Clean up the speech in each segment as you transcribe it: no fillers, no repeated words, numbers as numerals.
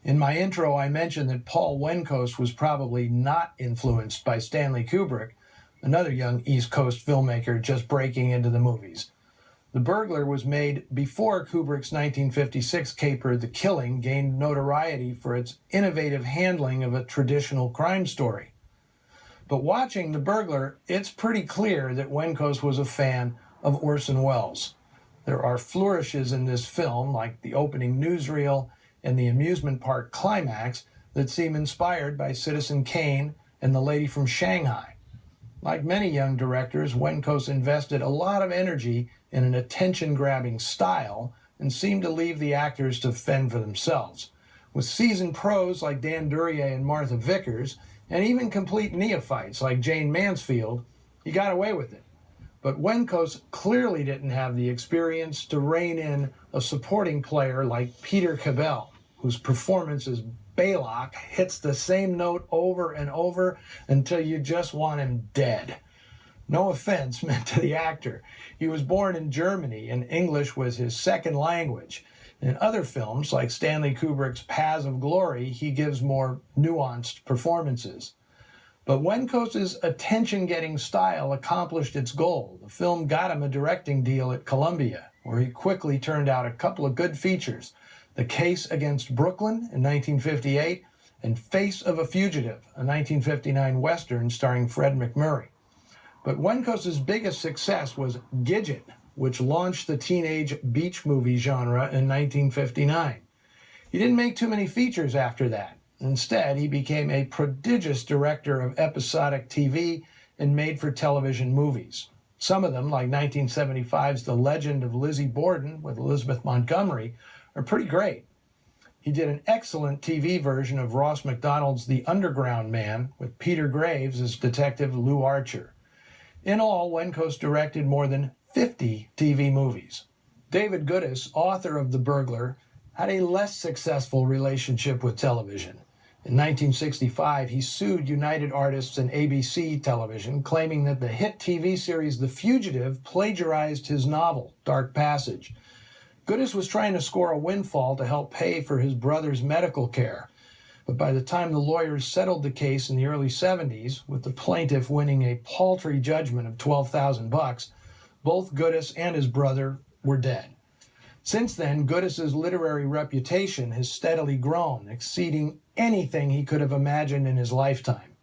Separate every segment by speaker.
Speaker 1: In my intro, I mentioned that Paul Wenkos was probably not influenced by Stanley Kubrick, another young East Coast filmmaker just breaking into the movies. The Burglar was made before Kubrick's 1956 caper The Killing gained notoriety for its innovative handling of a traditional crime story. But watching The Burglar, it's pretty clear that Wenkos was a fan of Orson Welles. There are flourishes in this film, like the opening newsreel and the amusement park climax, that seem inspired by Citizen Kane and The Lady from Shanghai. Like many young directors, Wenkos invested a lot of energy in an attention-grabbing style and seemed to leave the actors to fend for themselves. With seasoned pros like Dan Duryea and Martha Vickers, and even complete neophytes like Jane Mansfield, he got away with it. But Wenkos clearly didn't have the experience to rein in a supporting player like Peter Cabell, whose performance as Baylock hits the same note over and over until you just want him dead. No offense meant to the actor. He was born in Germany, and English was his second language. In other films, like Stanley Kubrick's Paths of Glory, he gives more nuanced performances. But Wenkos' attention-getting style accomplished its goal. The film got him a directing deal at Columbia, where he quickly turned out a couple of good features: The Case Against Brooklyn in 1958 and Face of a Fugitive, a 1959 Western starring Fred MacMurray. But Wenkos' biggest success was Gidget, which launched the teenage beach movie genre in 1959. He didn't make too many features after that. Instead, he became a prodigious director of episodic TV and made-for-television movies. Some of them, like 1975's The Legend of Lizzie Borden with Elizabeth Montgomery, are pretty great. He did an excellent TV version of Ross MacDonald's The Underground Man with Peter Graves as Detective Lou Archer. In all, Wenkos directed more than 50 TV movies. David Goodis, author of The Burglar, had a less successful relationship with television. In 1965, he sued United Artists and ABC Television, claiming that the hit TV series The Fugitive plagiarized his novel, Dark Passage. Goodis was trying to score a windfall to help pay for his brother's medical care. But by the time the lawyers settled the case in the early 70s, with the plaintiff winning a paltry judgment of $12,000, both Goodis and his brother were dead. Since then, Goodis's literary reputation has steadily grown, exceeding anything he could have imagined in his lifetime.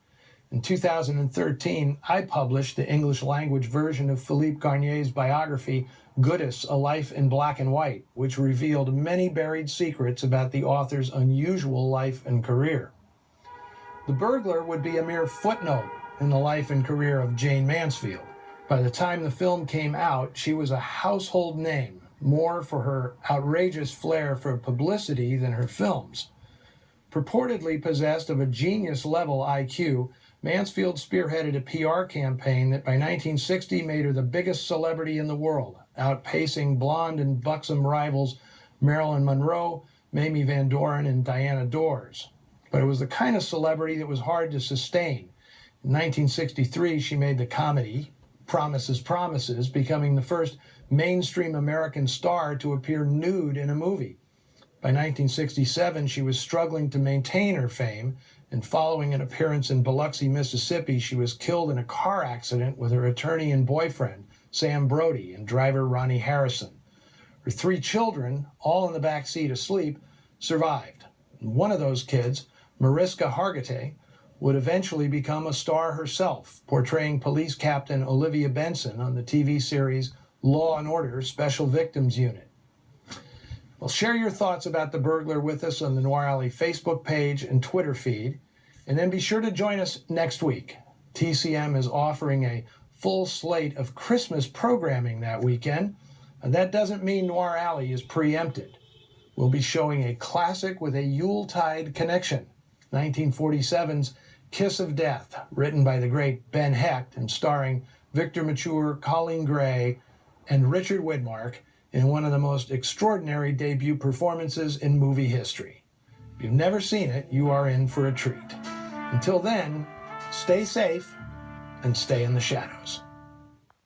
Speaker 1: In 2013, I published the English-language version of Philippe Garnier's biography, Goodis, A Life in Black and White, which revealed many buried secrets about the author's unusual life and career. The Burglar would be a mere footnote in the life and career of Jane Mansfield. By the time the film came out, she was a household name, more for her outrageous flair for publicity than her films. Purportedly possessed of a genius-level IQ, Mansfield spearheaded a PR campaign that by 1960 made her the biggest celebrity in the world, outpacing blonde and buxom rivals Marilyn Monroe, Mamie Van Doren, and Diana Dors. But it was the kind of celebrity that was hard to sustain. In 1963, she made the comedy Promises, Promises, becoming the first mainstream American star to appear nude in a movie. By 1967, she was struggling to maintain her fame, and following an appearance in Biloxi, Mississippi, she was killed in a car accident with her attorney and boyfriend, Sam Brody, and driver Ronnie Harrison. Her 3 children, all in the back seat asleep, survived. And one of those kids, Mariska Hargitay, would eventually become a star herself, portraying police captain Olivia Benson on the TV series Law & Order Special Victims Unit. Well, share your thoughts about The Burglar with us on the Noir Alley Facebook page and Twitter feed, and then be sure to join us next week. TCM is offering a full slate of Christmas programming that weekend, and that doesn't mean Noir Alley is preempted. We'll be showing a classic with a Yuletide connection, 1947's Kiss of Death, written by the great Ben Hecht and starring Victor Mature, Colleen Gray, and Richard Widmark in one of the most extraordinary debut performances in movie history. If you've never seen it, you are in for a treat. Until then, stay safe and stay in the shadows.